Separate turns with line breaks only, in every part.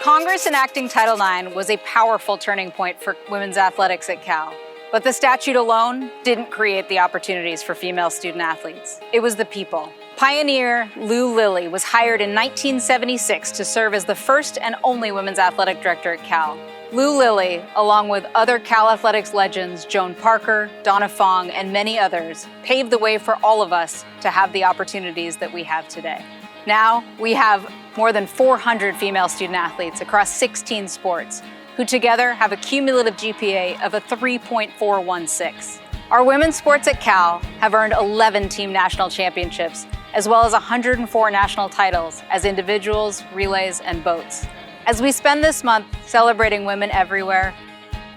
Congress enacting Title IX was a powerful turning point for women's athletics at Cal. But the statute alone didn't create the opportunities for female student athletes. It was the people. Pioneer Lilly was hired in 1976 to serve as the first and only women's athletic director at Cal. Lilly, along with other Cal athletics legends Joan Parker, Donna Fong, and many others, paved the way for all of us to have the opportunities that we have today. Now, we have more than 400 female student athletes across 16 sports, who together have a cumulative GPA of a 3.416. Our women's sports at Cal have earned 11 team national championships, as well as 104 national titles as individuals, relays, and boats. As we spend this month celebrating women everywhere,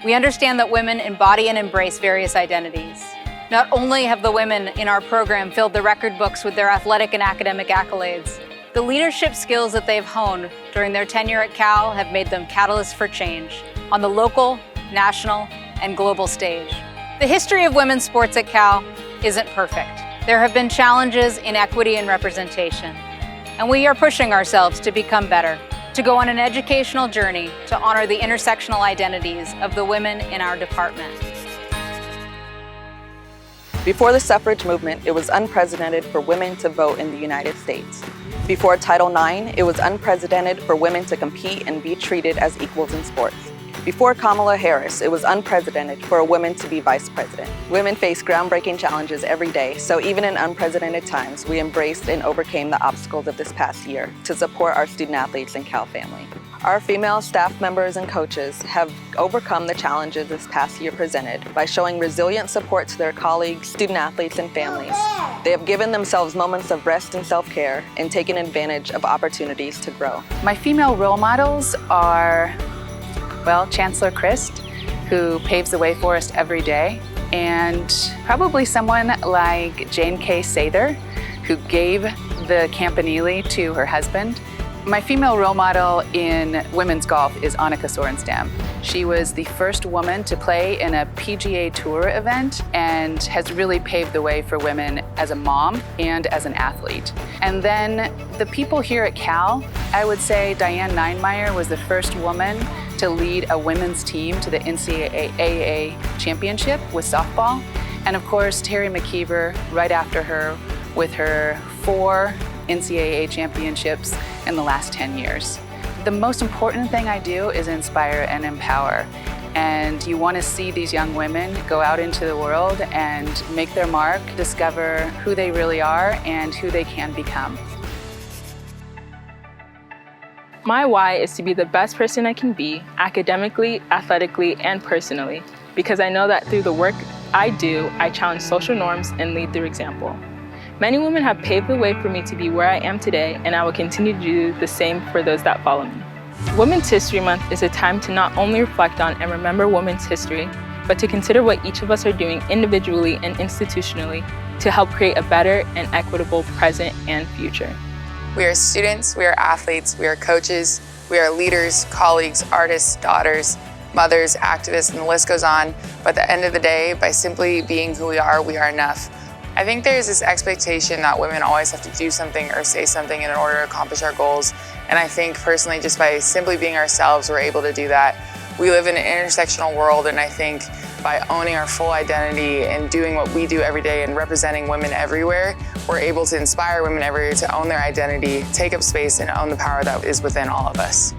we understand that women embody and embrace various identities. Not only have the women in our program filled the record books with their athletic and academic accolades, the leadership skills that they've honed during their tenure at Cal have made them catalysts for change on the local, national, and global stage. The history of women's sports at Cal isn't perfect. There have been challenges in equity and representation, and we are pushing ourselves to become better, to go on an educational journey to honor the intersectional identities of the women in our department.
Before the suffrage movement, it was unprecedented for women to vote in the United States. Before Title IX, it was unprecedented for women to compete and be treated as equals in sports. Before Kamala Harris, it was unprecedented for a woman to be vice president. Women face groundbreaking challenges every day, so even in unprecedented times, we embraced and overcame the obstacles of this past year to support our student athletes and Cal family. Our female staff members and coaches have overcome the challenges this past year presented by showing resilient support to their colleagues, student athletes, and families. They have given themselves moments of rest and self-care and taken advantage of opportunities to grow.
My female role models are, well, Chancellor Christ, who paves the way for us every day, and probably someone like Jane K. Sather, who gave the Campanile to her husband. My female role model in women's golf is Annika Sorenstam. She was the first woman to play in a PGA Tour event and has really paved the way for women as a mom and as an athlete. And then the people here at Cal, I would say Diane Neinmeyer was the first woman to lead a women's team to the NCAA championship with softball. And of course, Terry Mckeever right after her with her 4 NCAA championships in the last 10 years. The most important thing I do is inspire and empower. And you want to see these young women go out into the world and make their mark, discover who they really are and who they can become.
My why is to be the best person I can be, academically, athletically, and personally, because I know that through the work I do, I challenge social norms and lead through example. Many women have paved the way for me to be where I am today, and I will continue to do the same for those that follow me. Women's History Month is a time to not only reflect on and remember women's history, but to consider what each of us are doing individually and institutionally to help create a better and equitable present and future.
We are students, we are athletes, we are coaches, we are leaders, colleagues, artists, daughters, mothers, activists, and the list goes on. But at the end of the day, by simply being who we are enough. I think there's this expectation that women always have to do something or say something in order to accomplish our goals. And I think personally, just by simply being ourselves, we're able to do that. We live in an intersectional world, and I think by owning our full identity and doing what we do every day and representing women everywhere, we're able to inspire women everywhere to own their identity, take up space, and own the power that is within all of us.